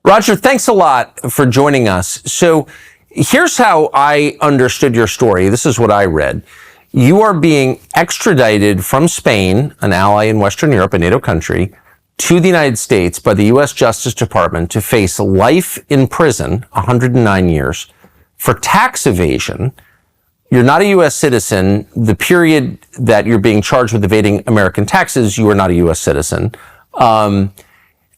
Roger, thanks a lot for joining us. So here's how I understood your story. This is what I read. You are being extradited from Spain, an ally in Western Europe, a NATO country, to the United States by the U.S. Justice Department to face life in prison, 109 years, for tax evasion. You're not a U.S. citizen. The period that you're being charged with evading American taxes, you are not a U.S. citizen.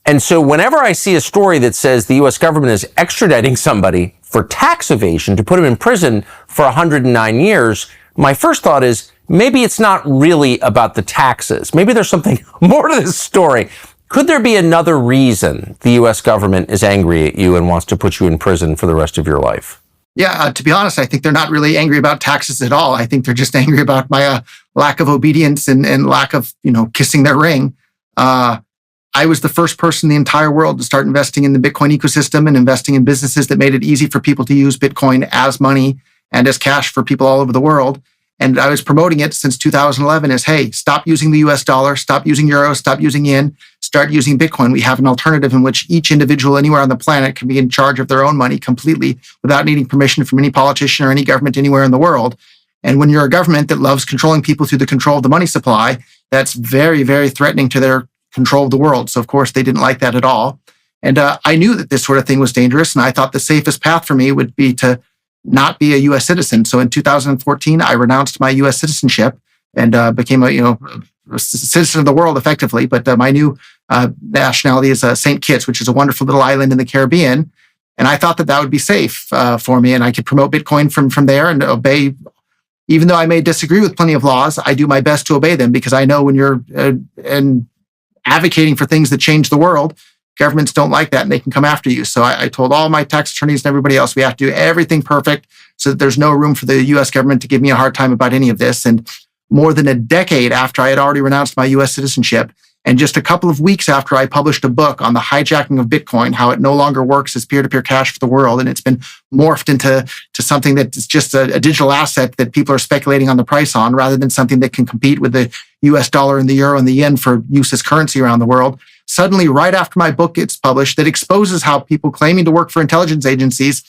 And so whenever I see a story that says the U.S. government is extraditing somebody for tax evasion to put him in prison for 109 years, my first thought is maybe it's not really about the taxes. Maybe there's something more to this story. Could there be another reason the U.S. government is angry at you and wants to put you in prison for the rest of your life? Yeah, to be honest, I think they're not really angry about taxes at all. I think they're just angry about my lack of obedience and lack of, kissing their ring. I was the first person in the entire world to start investing in the Bitcoin ecosystem and investing in businesses that made it easy for people to use Bitcoin as money and as cash for people all over the world. And I was promoting it since 2011 as, hey, stop using the US dollar, stop using euros, stop using yen, start using Bitcoin. We have an alternative in which each individual anywhere on the planet can be in charge of their own money completely without needing permission from any politician or any government anywhere in the world. And when you're a government that loves controlling people through the control of the money supply, that's very, very threatening to their control of the world. So of course they didn't like that at all. And I knew that this sort of thing was dangerous. And I thought the safest path for me would be to not be a U.S. citizen. So in 2014, I renounced my U.S. citizenship and became a citizen of the world effectively. But my new nationality is St. Kitts, which is a wonderful little island in the Caribbean. And I thought that would be safe for me. And I could promote Bitcoin from there and obey. Even though I may disagree with plenty of laws, I do my best to obey them because I know when you're advocating for things that change the world, governments don't like that and they can come after you. So I told all my tax attorneys and everybody else, we have to do everything perfect so that there's no room for the US government to give me a hard time about any of this. And more than a decade after I had already renounced my US citizenship, and just a couple of weeks after I published a book on the hijacking of Bitcoin, how it no longer works as peer-to-peer cash for the world, and it's been morphed into something that is just a digital asset that people are speculating on the price on, rather than something that can compete with the US dollar and the euro and the yen for use as currency around the world. Suddenly, right after my book gets published, that exposes how people claiming to work for intelligence agencies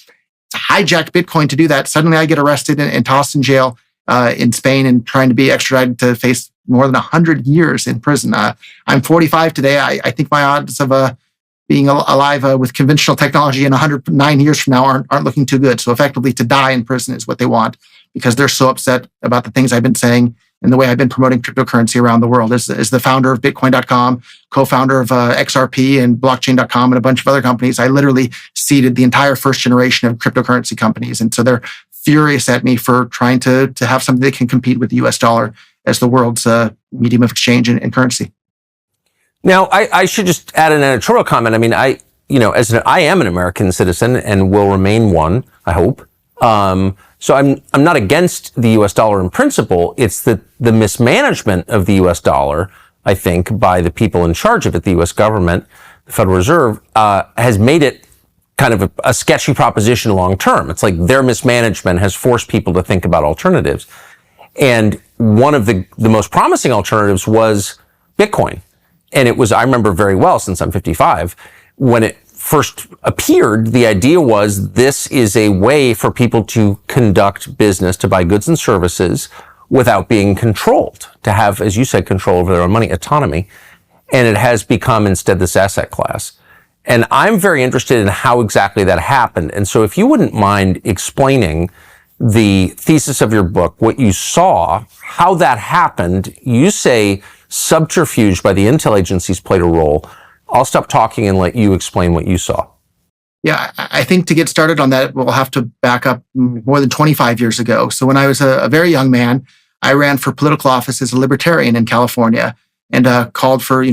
hijacked Bitcoin to do that. Suddenly, I get arrested and tossed in jail in Spain and trying to be extradited to face more than 100 years in prison. I'm 45 today. I think my odds of being alive with conventional technology in 109 years from now aren't looking too good. So effectively, to die in prison is what they want because they're so upset about the things I've been saying and the way I've been promoting cryptocurrency around the world. As the founder of Bitcoin.com, co-founder of XRP and Blockchain.com and a bunch of other companies, I literally seeded the entire first generation of cryptocurrency companies. And so they're furious at me for trying to have something that can compete with the US dollar as the world's medium of exchange and currency. Now, I should just add an editorial comment. I mean, I am an American citizen and will remain one, I hope. So I'm not against the US dollar in principle. It's the mismanagement of the US dollar, I think, by the people in charge of it, the US government, the Federal Reserve, has made it kind of a sketchy proposition long term. It's like their mismanagement has forced people to think about alternatives. And one of the most promising alternatives was Bitcoin. And it was, I remember very well, since I'm 55, when it first appeared, the idea was this is a way for people to conduct business, to buy goods and services without being controlled, to have, as you said, control over their own money, autonomy. And it has become instead this asset class. And I'm very interested in how exactly that happened. And so if you wouldn't mind explaining the thesis of your book, what you saw, how that happened. You say subterfuge by the intel agencies played a role. I'll stop talking and let you explain what you saw. Yeah, I think to get started on that, we'll have to back up more than 25 years ago. So when I was a very young man, I ran for political office as a libertarian in California and called for,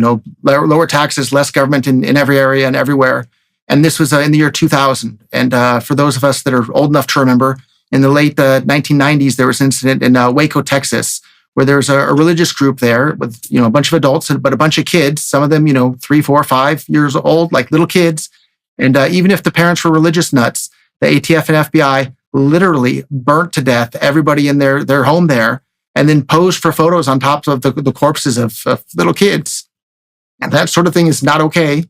lower taxes, less government in every area and everywhere. And this was in the year 2000. And for those of us that are old enough to remember, in the late 1990s, there was an incident in Waco, Texas, where there was a religious group there with, a bunch of adults, but a bunch of kids, some of them, 3, 4, 5 years old, like little kids. And even if the parents were religious nuts, the ATF and FBI literally burnt to death everybody in their home there and then posed for photos on top of the corpses of little kids. And that sort of thing is not okay.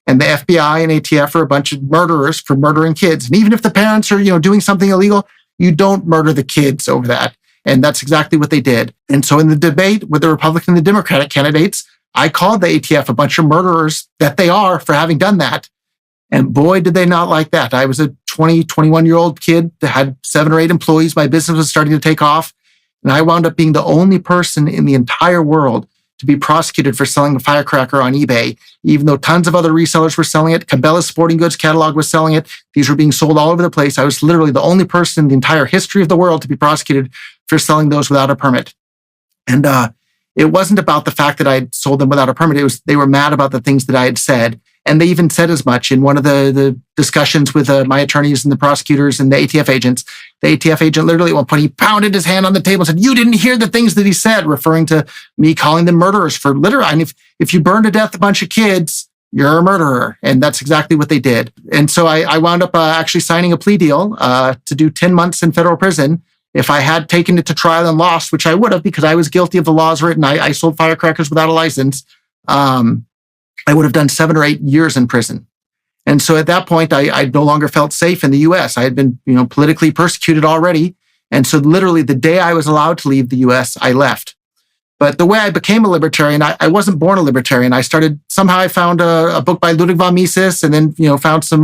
And the FBI and ATF are a bunch of murderers for murdering kids. And even if the parents are, doing something illegal, you don't murder the kids over that. And that's exactly what they did. And so in the debate with the Republican and the Democratic candidates, I called the ATF a bunch of murderers that they are for having done that. And boy, did they not like that. I was a 21-year-old kid that had 7 or 8 employees. My business was starting to take off. And I wound up being the only person in the entire world to be prosecuted for selling a firecracker on eBay, even though tons of other resellers were selling it. Cabela's sporting goods catalog was selling it. These were being sold all over the place. I was literally the only person in the entire history of the world to be prosecuted for selling those without a permit. And it wasn't about the fact that I had sold them without a permit. They were mad about the things that I had said. And they even said as much in one of the discussions with my attorneys and the prosecutors and the ATF agents. The ATF agent literally at one point, he pounded his hand on the table and said, "You didn't hear the things that he said," referring to me calling them murderers for literally. And if you burn to death a bunch of kids, you're a murderer. And that's exactly what they did. And so I wound up actually signing a plea deal to do 10 months in federal prison. If I had taken it to trial and lost, which I would have because I was guilty of the laws written, I sold firecrackers without a license, I would have done 7 or 8 years in prison. And so at that point, I no longer felt safe in the US. I had been, politically persecuted already. And so literally the day I was allowed to leave the US, I left. But the way I became a libertarian, I wasn't born a libertarian. I found a book by Ludwig von Mises and then, found some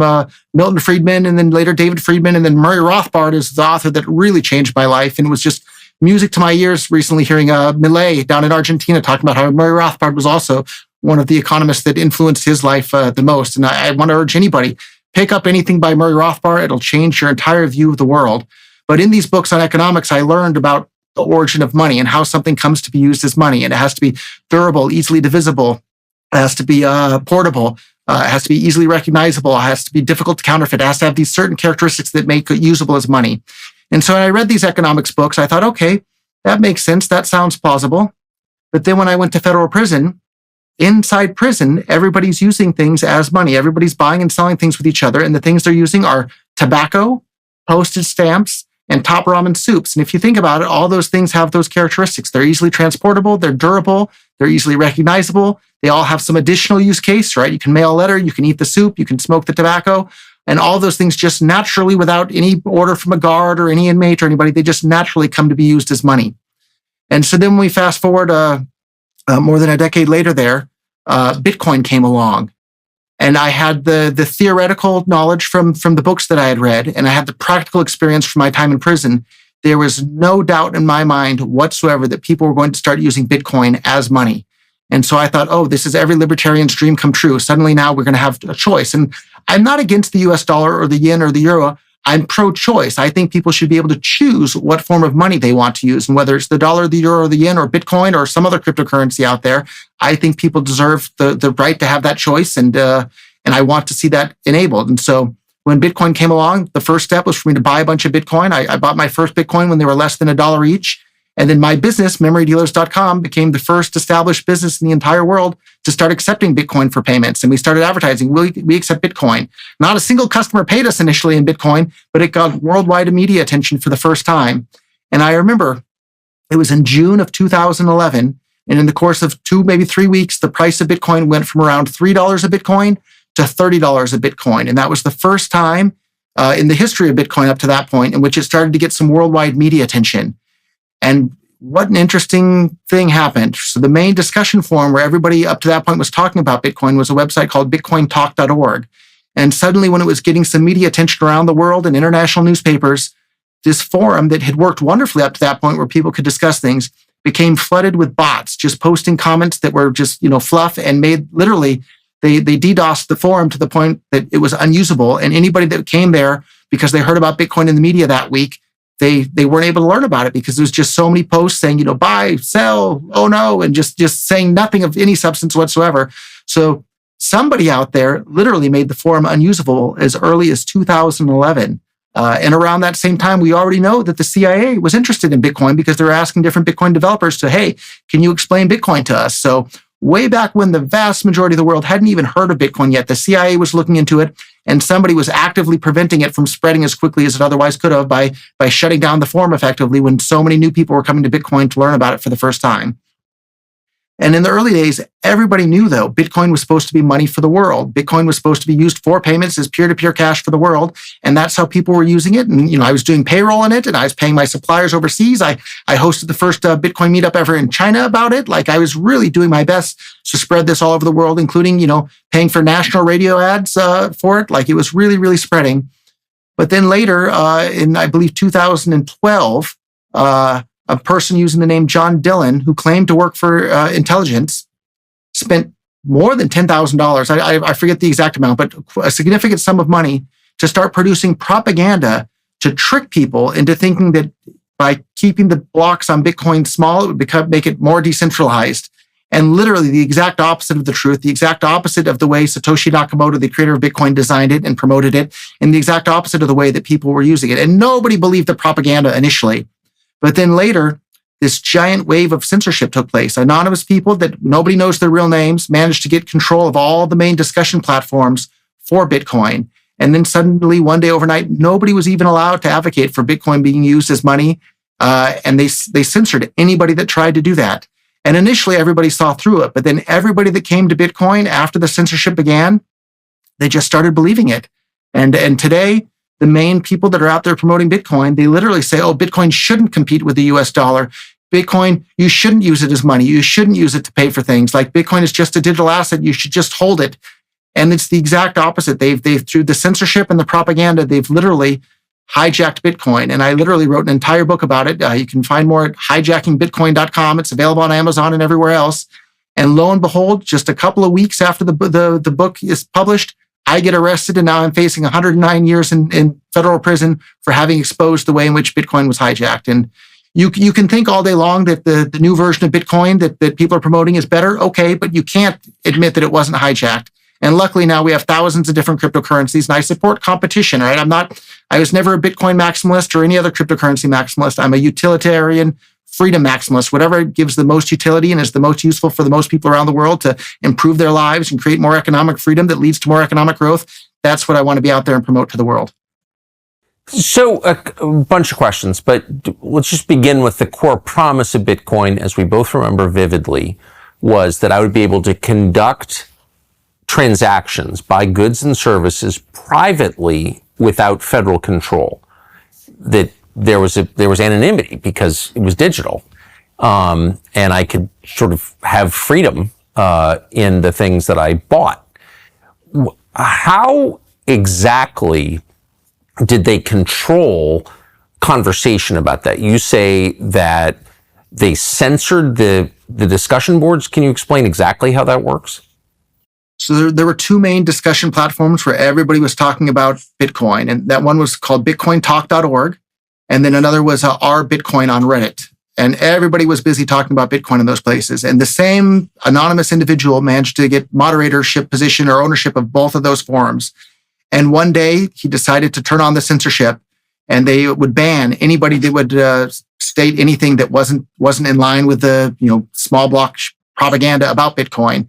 Milton Friedman and then later David Friedman. And then Murray Rothbard is the author that really changed my life. And it was just music to my ears recently hearing Millet down in Argentina talking about how Murray Rothbard was also one of the economists that influenced his life the most. And I want to urge anybody, pick up anything by Murray Rothbard. It'll change your entire view of the world. But in these books on economics, I learned about the origin of money and how something comes to be used as money. And it has to be durable, easily divisible. It has to be portable. It has to be easily recognizable. It has to be difficult to counterfeit. It has to have these certain characteristics that make it usable as money. And so when I read these economics books, I thought, okay, that makes sense. That sounds plausible. But then when I went to federal prison, inside prison, everybody's using things as money. Everybody's buying and selling things with each other. And the things they're using are tobacco, postage stamps, and top ramen soups. And if you think about it, all those things have those characteristics. They're easily transportable. They're durable. They're easily recognizable. They all have some additional use case, right? You can mail a letter. You can eat the soup. You can smoke the tobacco. And all those things just naturally, without any order from a guard or any inmate or anybody, they just naturally come to be used as money. And so then when we fast forward more than a decade later there, Bitcoin came along. And I had the theoretical knowledge from the books that I had read, and I had the practical experience from my time in prison. There was no doubt in my mind whatsoever that people were going to start using Bitcoin as money. And so I thought, oh, this is every libertarian's dream come true. Suddenly now we're going to have a choice. And I'm not against the US dollar or the yen or the euro. I'm pro-choice. I think people should be able to choose what form of money they want to use. And whether it's the dollar, the euro, the yen, or Bitcoin, or some other cryptocurrency out there, I think people deserve the right to have that choice. And I want to see that enabled. And so when Bitcoin came along, the first step was for me to buy a bunch of Bitcoin. I bought my first Bitcoin when they were less than $1 each. And then my business, memorydealers.com, became the first established business in the entire world to start accepting Bitcoin for payments. And we started advertising, we accept Bitcoin. Not a single customer paid us initially in Bitcoin, but it got worldwide media attention for the first time. And I remember it was in June of 2011. And in the course of 2, maybe 3 weeks, the price of Bitcoin went from around $3 a Bitcoin to $30 a Bitcoin. And that was the first time in the history of Bitcoin up to that point in which it started to get some worldwide media attention. And what an interesting thing happened. So the main discussion forum where everybody up to that point was talking about Bitcoin was a website called bitcointalk.org. And suddenly when it was getting some media attention around the world in international newspapers, this forum that had worked wonderfully up to that point where people could discuss things became flooded with bots, just posting comments that were just, fluff and made literally, they DDoSed the forum to the point that it was unusable. And anybody that came there because they heard about Bitcoin in the media that week, they weren't able to learn about it because there was just so many posts saying, buy, sell, oh no, and just saying nothing of any substance whatsoever. So somebody out there literally made the forum unusable as early as 2011. And around that same time, we already know that the CIA was interested in Bitcoin because they were asking different Bitcoin developers to, hey, can you explain Bitcoin to us? So way back when the vast majority of the world hadn't even heard of Bitcoin yet, the CIA was looking into it, and somebody was actively preventing it from spreading as quickly as it otherwise could have by shutting down the forum effectively when so many new people were coming to Bitcoin to learn about it for the first time. And in the early days, everybody knew, though, Bitcoin was supposed to be money for the world. Bitcoin was supposed to be used for payments as peer-to-peer cash for the world. And that's how people were using it. And, I was doing payroll in it, and I was paying my suppliers overseas. I hosted the first Bitcoin meetup ever in China about it. Like, I was really doing my best to spread this all over the world, including, paying for national radio ads for it. Like, it was really, really spreading. But then later, in, I believe, 2012, a person using the name John Dillon, who claimed to work for intelligence, spent more than $10,000. I forget the exact amount, but a significant sum of money to start producing propaganda to trick people into thinking that by keeping the blocks on Bitcoin small, it would make it more decentralized. And literally the exact opposite of the truth, the exact opposite of the way Satoshi Nakamoto, the creator of Bitcoin, designed it and promoted it, and the exact opposite of the way that people were using it. And nobody believed the propaganda initially. But then later, this giant wave of censorship took place. Anonymous people that nobody knows their real names managed to get control of all the main discussion platforms for Bitcoin. And then suddenly, one day overnight, nobody was even allowed to advocate for Bitcoin being used as money. And they censored anybody that tried to do that. And initially, everybody saw through it. But then everybody that came to Bitcoin after the censorship began, they just started believing it. And today, the main people that are out there promoting Bitcoin, they literally say, oh, Bitcoin shouldn't compete with the US dollar. Bitcoin, you shouldn't use it as money. You shouldn't use it to pay for things. Like, Bitcoin is just a digital asset. You should just hold it. And it's the exact opposite. They've through the censorship and the propaganda, they've literally hijacked Bitcoin. And I literally wrote an entire book about it. You can find more at hijackingbitcoin.com. It's available on Amazon and everywhere else. And lo and behold, just a couple of weeks after the book is published, I get arrested, and now I'm facing 109 years in federal prison for having exposed the way in which Bitcoin was hijacked. And you can think all day long that the new version of Bitcoin that people are promoting is better. Okay, but you can't admit that it wasn't hijacked. And luckily now we have thousands of different cryptocurrencies, and I support competition, right? I was never a Bitcoin maximalist or any other cryptocurrency maximalist. I'm a utilitarian freedom maximalist. Whatever gives the most utility and is the most useful for the most people around the world to improve their lives and create more economic freedom that leads to more economic growth, that's what I want to be out there and promote to the world. So a bunch of questions, but let's just begin with the core promise of Bitcoin, as we both remember vividly, was that I would be able to conduct transactions, buy goods and services privately without federal control. That there was anonymity because it was digital, and I could sort of have freedom in the things that I bought. How exactly did they control conversation about that? You say that they censored the discussion boards. Can you explain exactly how that works? So there were two main discussion platforms where everybody was talking about Bitcoin. And that one was called BitcoinTalk.org. And then another was Our Bitcoin on Reddit. And everybody was busy talking about Bitcoin in those places. And the same anonymous individual managed to get moderatorship position or ownership of both of those forums. And one day he decided to turn on the censorship, and they would ban anybody that would state anything that wasn't in line with the small block propaganda about Bitcoin.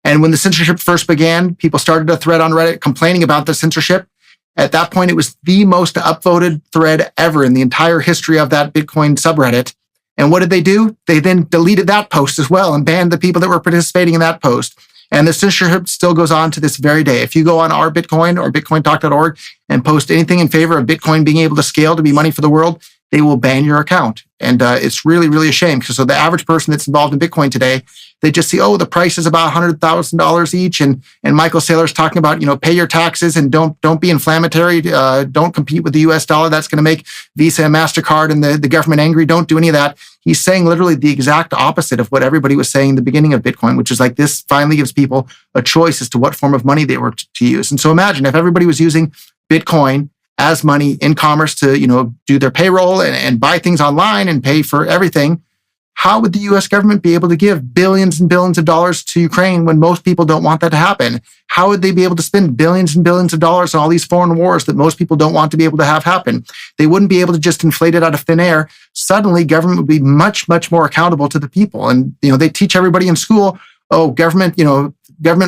And when the censorship first began, people started a thread on Reddit complaining about the censorship. At that point, it was the most upvoted thread ever in the entire history of that Bitcoin subreddit. And what did they do? They then deleted that post as well and banned the people that were participating in that post. And the censorship still goes on to this very day. If you go on Our Bitcoin or BitcoinTalk.org and post anything in favor of Bitcoin being able to scale to be money for the world, they will ban your account. And it's really, really a shame, because so the average person that's involved in Bitcoin today, they just see, oh, the price is about $100,000 each. And Michael Saylor's talking about, pay your taxes and don't be inflammatory. Don't compete with the US dollar. That's going to make Visa and MasterCard and the government angry. Don't do any of that. He's saying literally the exact opposite of what everybody was saying in the beginning of Bitcoin, which is like, this finally gives people a choice as to what form of money they were to use. And so imagine if everybody was using Bitcoin as money in commerce to, do their payroll and buy things online and pay for everything. How would the US government be able to give billions and billions of dollars to Ukraine when most people don't want that to happen? How would they be able to spend billions and billions of dollars on all these foreign wars that most people don't want to be able to have happen? They wouldn't be able to just inflate it out of thin air. Suddenly, government would be much, much more accountable to the people. And, they teach everybody in school, oh, government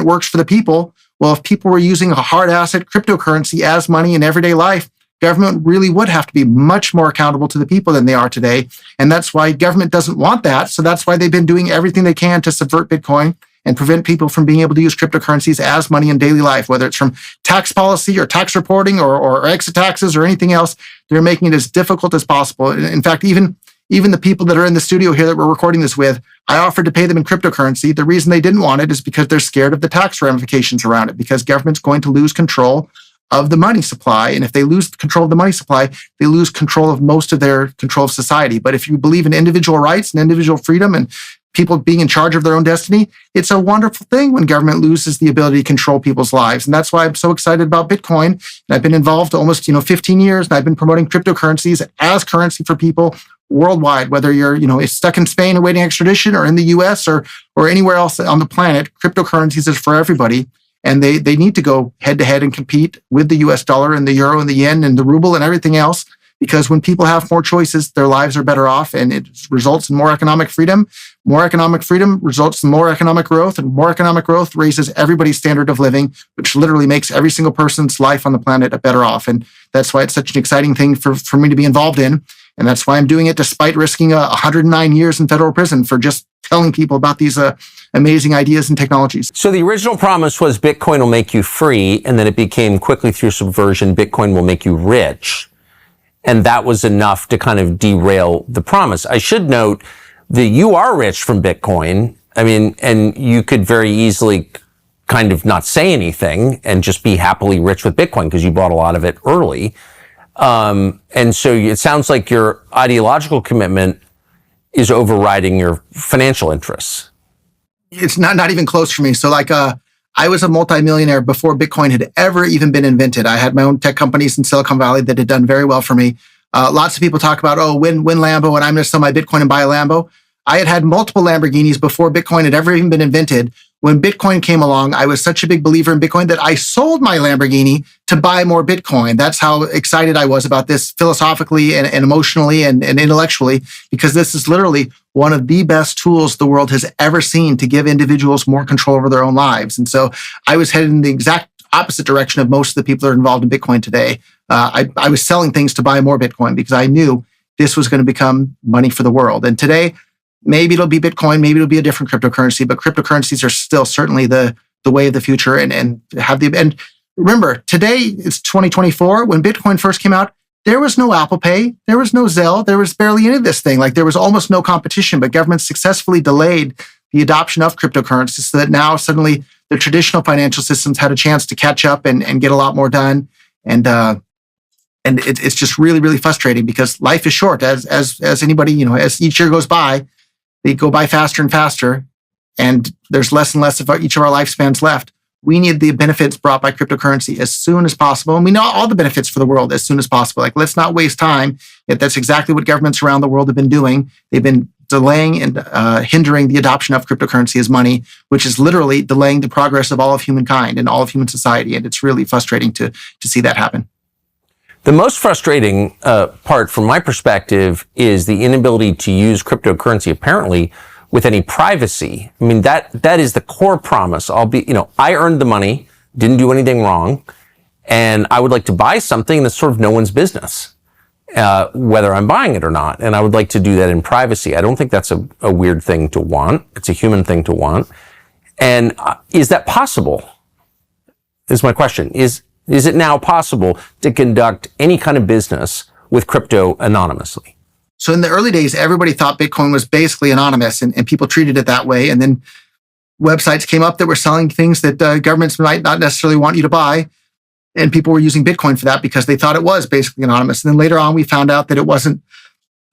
works for the people. Well, if people were using a hard asset cryptocurrency as money in everyday life, government really would have to be much more accountable to the people than they are today. And that's why government doesn't want that. So that's why they've been doing everything they can to subvert Bitcoin and prevent people from being able to use cryptocurrencies as money in daily life, whether it's from tax policy or tax reporting or exit taxes or anything else. They're making it as difficult as possible. In fact, even the people that are in the studio here that we're recording this with, I offered to pay them in cryptocurrency. The reason they didn't want it is because they're scared of the tax ramifications around it, because government's going to lose control of the money supply. And if they lose control of the money supply, they lose control of most of their control of society. But if you believe in individual rights and individual freedom and people being in charge of their own destiny, it's a wonderful thing when government loses the ability to control people's lives. And that's why I'm so excited about Bitcoin. And I've been involved almost 15 years, and I've been promoting cryptocurrencies as currency for people worldwide, whether you're stuck in Spain awaiting extradition or in the US or anywhere else on the planet. Cryptocurrencies is for everybody. And they need to go head to head and compete with the US dollar and the euro and the yen and the ruble and everything else. Because when people have more choices, their lives are better off, and it results in more economic freedom. More economic freedom results in more economic growth, and more economic growth raises everybody's standard of living, which literally makes every single person's life on the planet a better off. And that's why it's such an exciting thing for me to be involved in. And that's why I'm doing it despite risking 109 years in federal prison for just telling people about these amazing ideas and technologies. So the original promise was Bitcoin will make you free, and then it became quickly through subversion, Bitcoin will make you rich. And that was enough to kind of derail the promise. I should note that you are rich from Bitcoin. I mean, and you could very easily kind of not say anything and just be happily rich with Bitcoin because you bought a lot of it early. And so it sounds like your ideological commitment is overriding your financial interests. It's not even close for me. So I was a multimillionaire before Bitcoin had ever even been invented. I had my own tech companies in Silicon Valley that had done very well for me. Lots of people talk about, win Lambo, and I'm going to sell my Bitcoin and buy a Lambo. I had multiple Lamborghinis before Bitcoin had ever even been invented. When Bitcoin came along, I was such a big believer in Bitcoin that I sold my Lamborghini to buy more Bitcoin. That's how excited I was about this philosophically and emotionally and intellectually, because this is literally one of the best tools the world has ever seen to give individuals more control over their own lives. And so I was headed in the exact opposite direction of most of the people that are involved in Bitcoin today. I was selling things to buy more Bitcoin because I knew this was going to become money for the world. And today, maybe it'll be Bitcoin, maybe it'll be a different cryptocurrency, but cryptocurrencies are still certainly the way of the future. And remember, today it's 2024. When Bitcoin first came out, there was no Apple Pay, there was no Zelle, there was barely any of this thing. There was almost no competition, but government successfully delayed the adoption of cryptocurrencies so that now suddenly the traditional financial systems had a chance to catch up and get a lot more done. And it's just really, really frustrating because life is short. As anybody, as each year goes by, they go by faster and faster, and there's less and less of each of our lifespans left. We need the benefits brought by cryptocurrency as soon as possible. And we know all the benefits for the world as soon as possible. Let's not waste time. Yet that's exactly what governments around the world have been doing. They've been delaying and hindering the adoption of cryptocurrency as money, which is literally delaying the progress of all of humankind and all of human society. And it's really frustrating to see that happen. The most frustrating part from my perspective is the inability to use cryptocurrency apparently with any privacy. I mean, that is the core promise. I earned the money, didn't do anything wrong, and I would like to buy something that's sort of no one's business, whether I'm buying it or not. And I would like to do that in privacy. I don't think that's a weird thing to want. It's a human thing to want. And is that possible? Is my question. Is it now possible to conduct any kind of business with crypto anonymously? So in the early days, everybody thought Bitcoin was basically anonymous and people treated it that way. And then websites came up that were selling things that governments might not necessarily want you to buy. And people were using Bitcoin for that because they thought it was basically anonymous. And then later on, we found out that it wasn't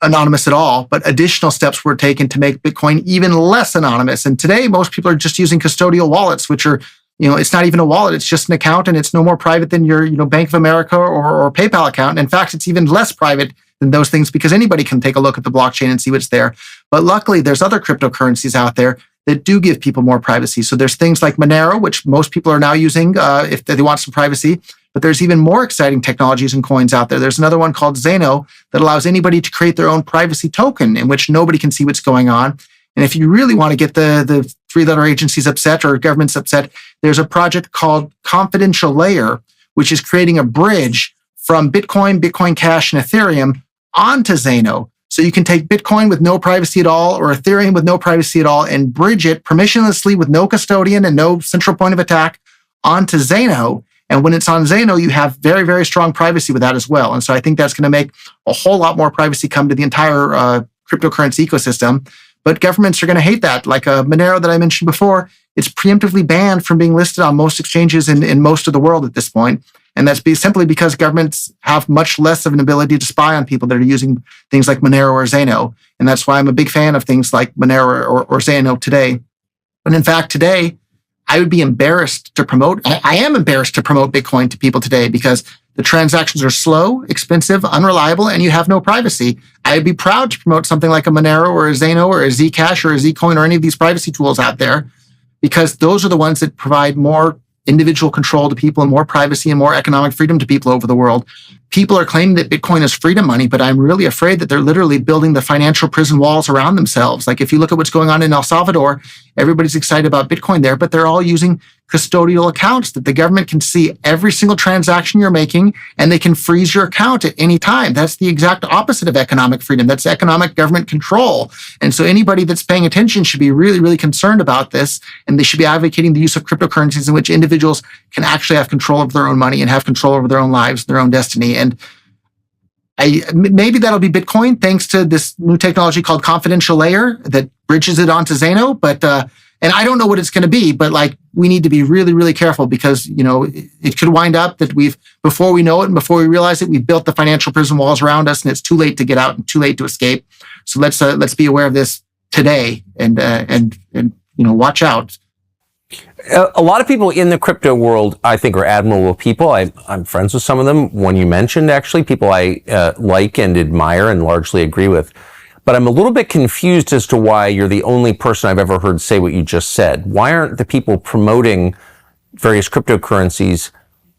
anonymous at all, but additional steps were taken to make Bitcoin even less anonymous. And today, most people are just using custodial wallets, which are, it's not even a wallet. It's just an account, and it's no more private than your, Bank of America or PayPal account. And in fact, it's even less private than those things because anybody can take a look at the blockchain and see what's there. But luckily, there's other cryptocurrencies out there that do give people more privacy. So there's things like Monero, which most people are now using if they want some privacy. But there's even more exciting technologies and coins out there. There's another one called Zeno that allows anybody to create their own privacy token in which nobody can see what's going on. And if you really want to get the three-letter agencies upset or governments upset, there's a project called Confidential Layer, which is creating a bridge from Bitcoin, BitcoinCash, and Ethereum onto Zano. So you can take Bitcoin with no privacy at all or Ethereum with no privacy at all and bridge it permissionlessly with no custodian and no central point of attack onto Zano. And when it's on Zano, you have very, very strong privacy with that as well. And so I think that's going to make a whole lot more privacy come to the entire cryptocurrency ecosystem. But governments are going to hate that. Like Monero that I mentioned before, it's preemptively banned from being listed on most exchanges in most of the world at this point. And that's simply because governments have much less of an ability to spy on people that are using things like Monero or Zano. And that's why I'm a big fan of things like Monero or Zano today. And in fact, today, I would be embarrassed to promote, I am embarrassed to promote Bitcoin to people today because the transactions are slow, expensive, unreliable, and you have no privacy. I would be proud to promote something like a Monero or a Zano or a Zcash or a Zcoin or any of these privacy tools out there because those are the ones that provide more individual control to people and more privacy and more economic freedom to people over the world. People are claiming that Bitcoin is freedom money, but I'm really afraid that they're literally building the financial prison walls around themselves. Like if you look at what's going on in El Salvador, everybody's excited about Bitcoin there, but they're all using custodial accounts that the government can see every single transaction you're making and they can freeze your account at any time. That's the exact opposite of economic freedom. That's economic government control. And so anybody that's paying attention should be really, really concerned about this. And they should be advocating the use of cryptocurrencies in which individuals can actually have control of their own money and have control over their own lives, their own destiny. And maybe that'll be Bitcoin thanks to this new technology called confidential layer that bridges it onto Zano. But, and I don't know what it's going to be, but like we need to be really, really careful because, you know, it could wind up that before we know it and before we realize it, we've built the financial prison walls around us and it's too late to get out and too late to escape. So let's be aware of this today and watch out. A lot of people in the crypto world, I think, are admirable people. I'm friends with some of them. One you mentioned, actually, people I like and admire and largely agree with. But I'm a little bit confused as to why you're the only person I've ever heard say what you just said. Why aren't the people promoting various cryptocurrencies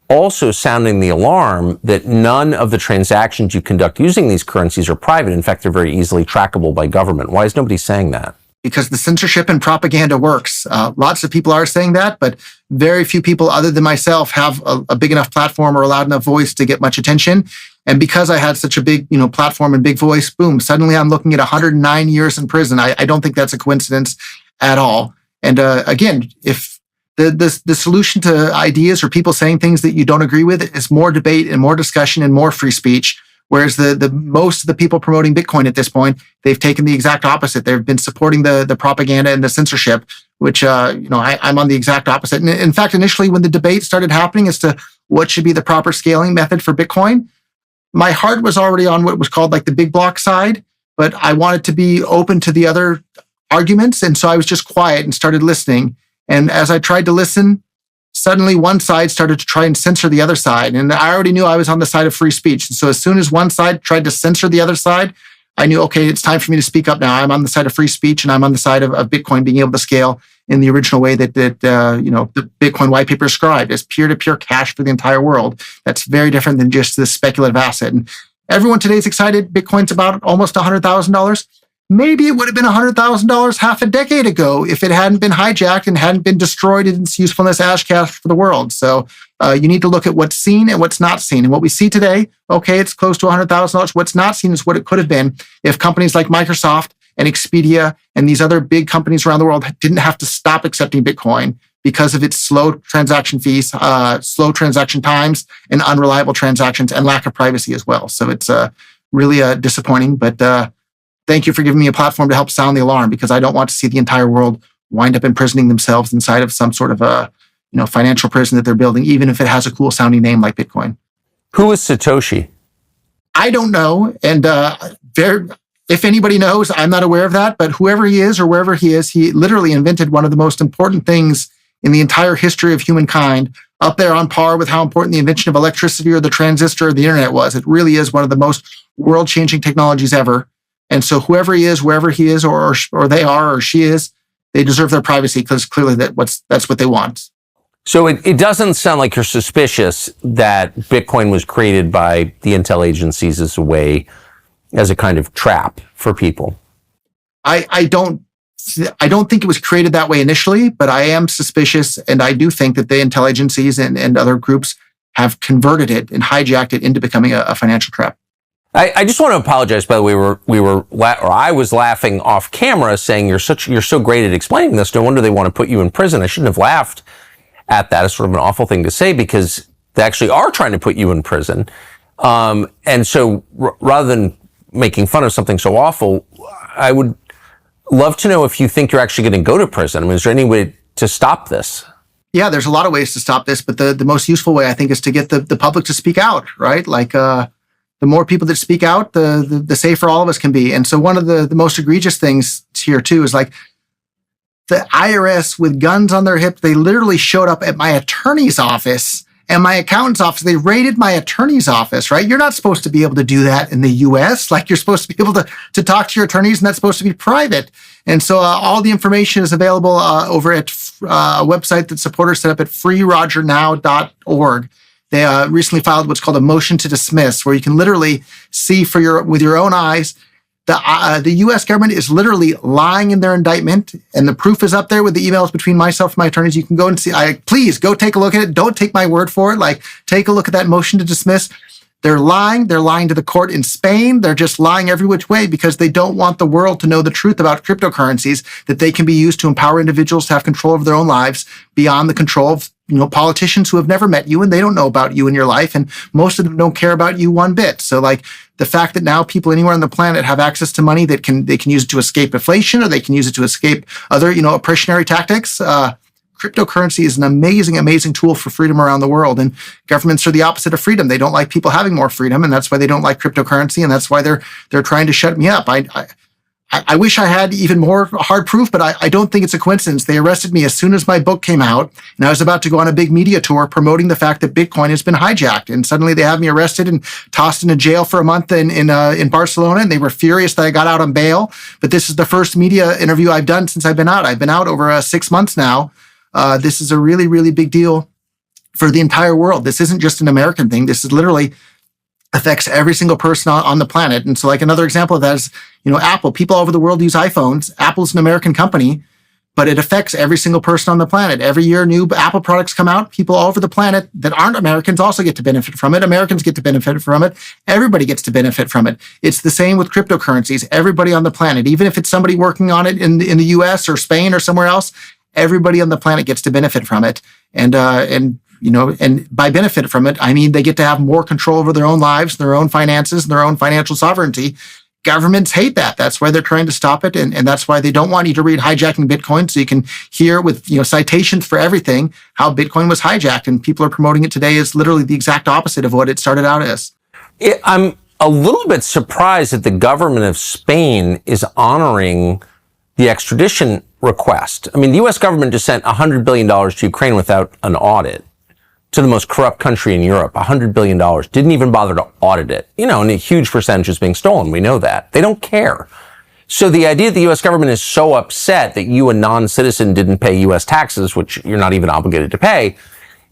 also sounding the alarm that none of the transactions you conduct using these currencies are private? In fact, they're very easily trackable by government. Why is nobody saying that? Because the censorship and propaganda works. Lots of people are saying that, but very few people other than myself have a big enough platform or a loud enough voice to get much attention. And because I had such a big, platform and big voice, boom, suddenly I'm looking at 109 years in prison. I don't think that's a coincidence at all. And again, if the solution to ideas or people saying things that you don't agree with is more debate and more discussion and more free speech, whereas the most of the people promoting Bitcoin at this point, they've taken the exact opposite. They've been supporting the propaganda and the censorship, which, I'm on the exact opposite. And in fact, initially when the debate started happening as to what should be the proper scaling method for Bitcoin, my heart was already on what was called like the big block side, but I wanted to be open to the other arguments. And so I was just quiet and started listening. And as I tried to listen, suddenly one side started to try and censor the other side. And I already knew I was on the side of free speech. And so as soon as one side tried to censor the other side, I knew, okay, it's time for me to speak up now. I'm on the side of free speech and I'm on the side of Bitcoin being able to scale in the original way that the Bitcoin white paper described as peer-to-peer cash for the entire world. That's very different than just this speculative asset. And everyone today is excited. Bitcoin's about almost $100,000. Maybe it would have been $100,000 half a decade ago if it hadn't been hijacked and hadn't been destroyed in its usefulness as cash for the world. So you need to look at what's seen and what's not seen. And what we see today, okay, it's close to $100,000. What's not seen is what it could have been if companies like Microsoft and Expedia and these other big companies around the world didn't have to stop accepting Bitcoin because of its slow transaction fees, slow transaction times, and unreliable transactions and lack of privacy as well. So it's really disappointing. But thank you for giving me a platform to help sound the alarm because I don't want to see the entire world wind up imprisoning themselves inside of some sort of a financial prison that they're building, even if it has a cool sounding name like Bitcoin. Who is Satoshi? I don't know. And if anybody knows, I'm not aware of that, but whoever he is or wherever he is, he literally invented one of the most important things in the entire history of humankind, up there on par with how important the invention of electricity or the transistor or the internet was. It really is one of the most world-changing technologies ever. And so whoever he is, wherever he is, or they are, or she is, they deserve their privacy because clearly that's what they want. So it doesn't sound like you're suspicious that Bitcoin was created by the intel agencies as a kind of trap for people. I don't think it was created that way initially, but I am suspicious, and I do think that the intel agencies and other groups have converted it and hijacked it into becoming a financial trap. I just want to apologize. By the way, I was laughing off camera, saying you're so great at explaining this. No wonder they want to put you in prison. I shouldn't have laughed at that. It's sort of an awful thing to say because they actually are trying to put you in prison. And so rather than making fun of something so awful, I would love to know if you think you're actually going to go to prison. I mean, is there any way to stop this? Yeah, there's a lot of ways to stop this, but the most useful way, I think, is to get the public to speak out, right? Like, the more people that speak out, the safer all of us can be. And so one of the most egregious things here too is like the IRS with guns on their hips, they literally showed up at my attorney's office and my accountant's office. They raided my attorney's office, right? You're not supposed to be able to do that in the US. Like you're supposed to be able to talk to your attorneys and that's supposed to be private. And so all the information is available over at a website that supporters set up at freerogernow.org. They recently filed what's called a motion to dismiss, where you can literally see with your own eyes the U.S. government is literally lying in their indictment, and the proof is up there with the emails between myself and my attorneys. You can go and see. Please go take a look at it. Don't take my word for it. Like, take a look at that motion to dismiss. They're lying. They're lying to the court in Spain. They're just lying every which way because they don't want the world to know the truth about cryptocurrencies, that they can be used to empower individuals to have control over their own lives beyond the control of politicians who have never met you and they don't know about you in your life. And most of them don't care about you one bit. So like the fact that now people anywhere on the planet have access to money that they can use it to escape inflation, or they can use it to escape other, oppressionary tactics. Cryptocurrency is an amazing, amazing tool for freedom around the world. And governments are the opposite of freedom. They don't like people having more freedom. And that's why they don't like cryptocurrency. And that's why they're trying to shut me up. I wish I had even more hard proof, but I don't think it's a coincidence. They arrested me as soon as my book came out, and I was about to go on a big media tour promoting the fact that Bitcoin has been hijacked. And suddenly they have me arrested and tossed into jail for a month in Barcelona, and they were furious that I got out on bail. But this is the first media interview I've done since I've been out. I've been out over 6 months now. This is a really, really big deal for the entire world. This isn't just an American thing. This is literally affects every single person on the planet. And so like another example of that is, Apple. People all over the world use iPhones. Apple's an American company, but it affects every single person on the planet. Every year, new Apple products come out. People all over the planet that aren't Americans also get to benefit from it. Americans get to benefit from it. Everybody gets to benefit from it. It's the same with cryptocurrencies. Everybody on the planet, even if it's somebody working on it in the US or Spain or somewhere else, everybody on the planet gets to benefit from it. And by benefit from it, I mean they get to have more control over their own lives, their own finances, their own financial sovereignty. Governments hate that. That's why they're trying to stop it. And that's why they don't want you to read Hijacking Bitcoin, so you can hear with citations for everything how Bitcoin was hijacked. And people are promoting it today as literally the exact opposite of what it started out as. I'm a little bit surprised that the government of Spain is honoring the extradition request. I mean, the U.S. government just sent $100 billion to Ukraine without an audit, to the most corrupt country in Europe. $100 billion. Didn't even bother to audit it. And a huge percentage is being stolen. We know that. They don't care. So the idea that the U.S. government is so upset that you, a non-citizen, didn't pay U.S. taxes, which you're not even obligated to pay,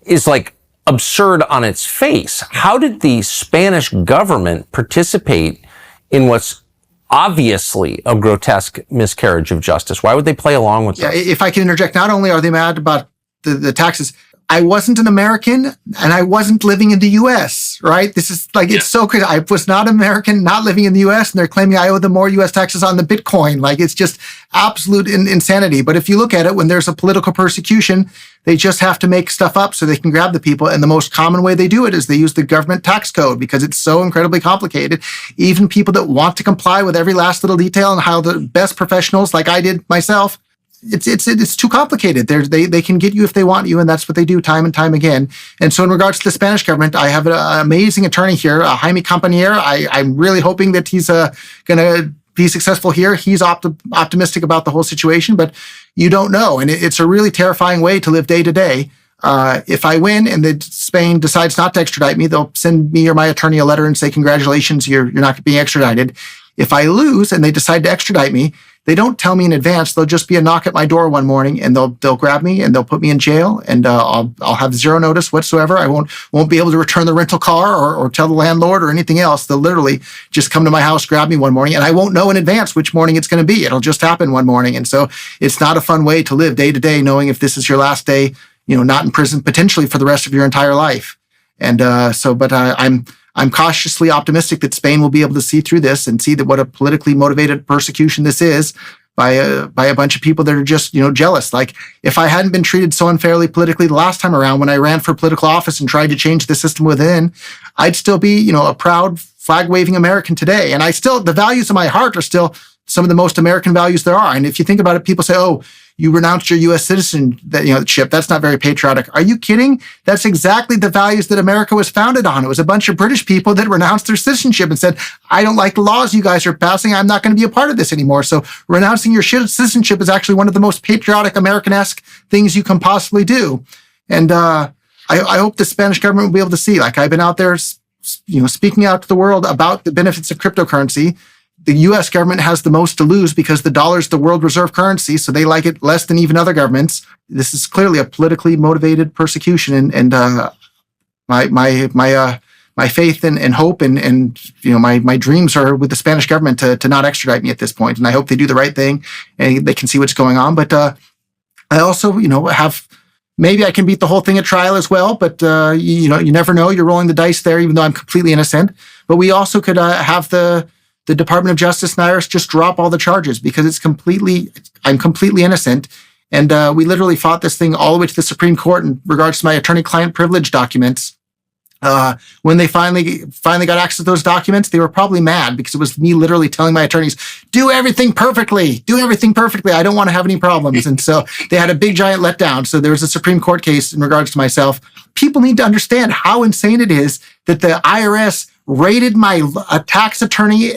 is like absurd on its face. How did the Spanish government participate in what's obviously a grotesque miscarriage of justice? Why would they play along with this? If I can interject, not only are they mad about the taxes, I wasn't an American and I wasn't living in the US, right? This is like, it's so crazy. I was not American, not living in the US, and they're claiming I owe them more US taxes on the Bitcoin. Like, it's just absolute insanity. But if you look at it, when there's a political persecution, they just have to make stuff up so they can grab the people. And the most common way they do it is they use the government tax code because it's so incredibly complicated. Even people that want to comply with every last little detail and how the best professionals, like I did myself, it's too complicated. They can get you if they want you, and that's what they do time and time again. And so in regards to the Spanish government, I have an amazing attorney here, Jaime Campanier. I'm really hoping that he's going to be successful here. He's optimistic about the whole situation, but you don't know. And it's a really terrifying way to live day to day. If I win and Spain decides not to extradite me, they'll send me or my attorney a letter and say, congratulations, you're not being extradited. If I lose and they decide to extradite me, they don't tell me in advance. They'll just be a knock at my door one morning, and they'll grab me and they'll put me in jail, and I'll have zero notice whatsoever. I won't be able to return the rental car or tell the landlord or anything else. They'll literally just come to my house, grab me one morning, and I won't know in advance which morning it's going to be. It'll just happen one morning, and so it's not a fun way to live day to day, knowing if this is your last day, not in prison potentially for the rest of your entire life. And I'm cautiously optimistic that Spain will be able to see through this and see that what a politically motivated persecution this is by a bunch of people that are just, jealous. Like, if I hadn't been treated so unfairly politically the last time around when I ran for political office and tried to change the system within, I'd still be, a proud flag-waving American today. And the values of my heart are still some of the most American values there are. And if you think about it, people say, oh, you renounced your U.S. citizenship. That's not very patriotic. Are you kidding? That's exactly the values that America was founded on. It was a bunch of British people that renounced their citizenship and said, I don't like the laws you guys are passing. I'm not going to be a part of this anymore. So renouncing your citizenship is actually one of the most patriotic American-esque things you can possibly do. And I hope the Spanish government will be able to see, like, I've been out there, speaking out to the world about the benefits of cryptocurrency. The U.S. government has the most to lose because the dollar is the world reserve currency, so they like it less than even other governments. This is clearly a politically motivated persecution, and my faith and hope and my dreams are with the Spanish government to not extradite me at this point, and I hope they do the right thing and they can see what's going on. But I also have. Maybe I can beat the whole thing at trial as well, but you never know. You're rolling the dice there, even though I'm completely innocent. But we also could have the Department of Justice and IRS just drop all the charges because I'm completely innocent. And we literally fought this thing all the way to the Supreme Court in regards to my attorney-client privilege documents. When they finally got access to those documents, they were probably mad because it was me literally telling my attorneys, do everything perfectly. I don't want to have any problems. And so they had a big giant letdown. So there was a Supreme Court case in regards to myself. People need to understand how insane it is that the IRS raided my tax attorney,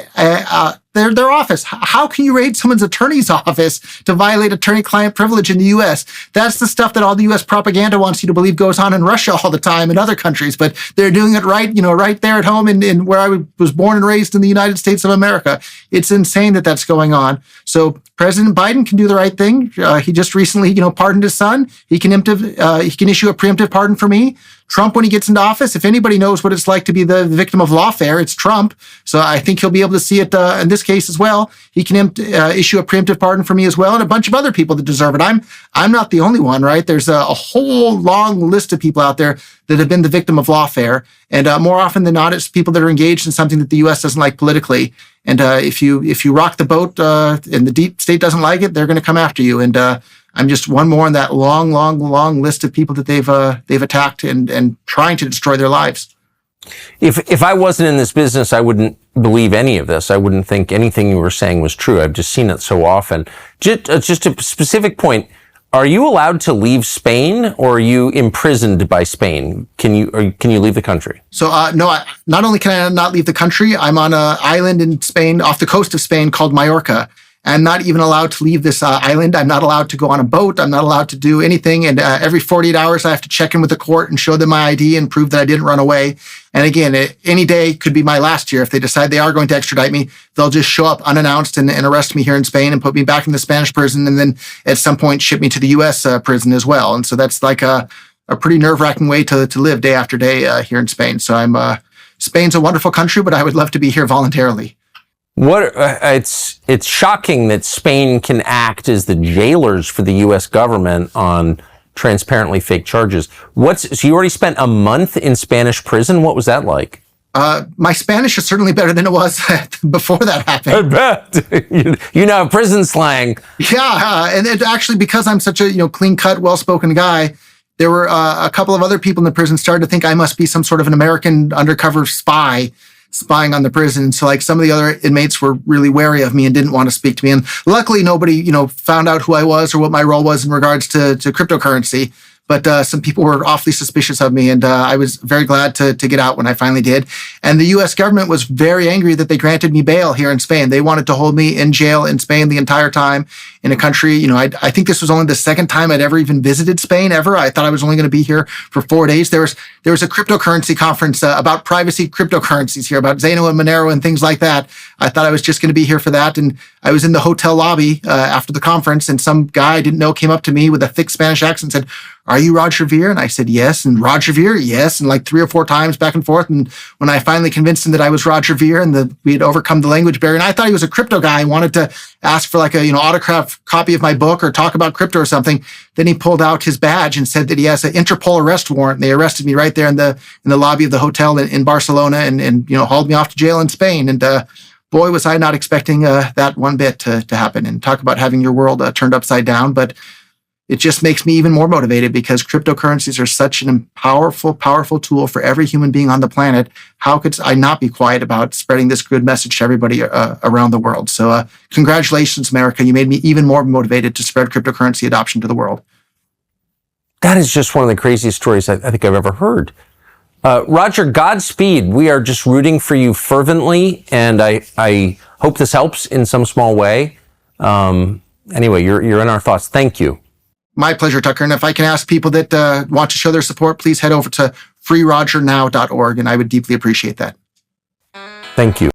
their office. How can you raid someone's attorney's office to violate attorney-client privilege in the U.S.? That's the stuff that all the U.S. propaganda wants you to believe goes on in Russia all the time and other countries, but they're doing it right there at home in where I was born and raised in the United States of America. It's insane that that's going on. So President Biden can do the right thing. He just recently, pardoned his son. He can issue a preemptive pardon for me. Trump, when he gets into office, if anybody knows what it's like to be the victim of lawfare, it's Trump. So I think he'll be able to see it in this case as well. He can issue a preemptive pardon for me as well, and a bunch of other people that deserve it. I'm not the only one, right? There's a whole long list of people out there that have been the victim of lawfare, and more often than not, it's people that are engaged in something that the U.S. doesn't like politically. And if you rock the boat and the deep state doesn't like it, they're going to come after you. And I'm just one more in that long list of people that they've attacked and trying to destroy their lives. If I wasn't in this business, I wouldn't believe any of this. I wouldn't think anything you were saying was true. I've just seen it so often. Just a specific point. Are you allowed to leave Spain, or are you imprisoned by Spain? Can you leave the country? So no, not only can I not leave the country, I'm on an island in Spain, off the coast of Spain, called Mallorca. I'm not even allowed to leave this island. I'm not allowed to go on a boat. I'm not allowed to do anything. And every 48 hours, I have to check in with the court and show them my ID and prove that I didn't run away. And again, any day could be my last year. If they decide they are going to extradite me, they'll just show up unannounced and arrest me here in Spain and put me back in the Spanish prison, and then at some point ship me to the U.S. Prison as well. And so that's like a pretty nerve-wracking way to live day after day here in Spain. So Spain's a wonderful country, but I would love to be here voluntarily. It's shocking that Spain can act as the jailers for the U.S. government on transparently fake charges. So you already spent a month in Spanish prison? What was that like? My Spanish is certainly better than it was before that happened. I bet. You know prison slang. Yeah, and it actually, because I'm such a clean-cut, well-spoken guy, there were a couple of other people in the prison started to think I must be some sort of an American undercover spying on the prison. So like some of the other inmates were really wary of me and didn't want to speak to me. And luckily nobody, found out who I was or what my role was in regards to cryptocurrency. But some people were awfully suspicious of me, and I was very glad to get out when I finally did. And the U.S. government was very angry that they granted me bail here in Spain. They wanted to hold me in jail in Spain the entire time in a country. I think this was only the second time I'd ever even visited Spain ever. I thought I was only going to be here for 4 days. There was a cryptocurrency conference about privacy cryptocurrencies here, about Zeno and Monero and things like that. I thought I was just going to be here for that. And I was in the hotel lobby after the conference, and some guy I didn't know came up to me with a thick Spanish accent and said, are you Roger Ver? And I said, yes. And Roger Ver, yes. And like 3 or 4 times back and forth. And when I finally convinced him that I was Roger Ver and that we had overcome the language barrier, and I thought he was a crypto guy, wanted to ask for like a, autograph copy of my book or talk about crypto or something. Then he pulled out his badge and said that he has an Interpol arrest warrant. And they arrested me right there in the lobby of the hotel in Barcelona and hauled me off to jail in Spain. And, boy, was I not expecting that one bit to happen. And talk about having your world turned upside down. But it just makes me even more motivated because cryptocurrencies are such an powerful, powerful tool for every human being on the planet. How could I not be quiet about spreading this good message to everybody around the world? So congratulations, America. You made me even more motivated to spread cryptocurrency adoption to the world. That is just one of the craziest stories I think I've ever heard. Roger, Godspeed. We are just rooting for you fervently, and I hope this helps in some small way. Anyway, you're in our thoughts. Thank you. My pleasure, Tucker. And if I can ask people that want to show their support, please head over to freerogernow.org, and I would deeply appreciate that. Thank you.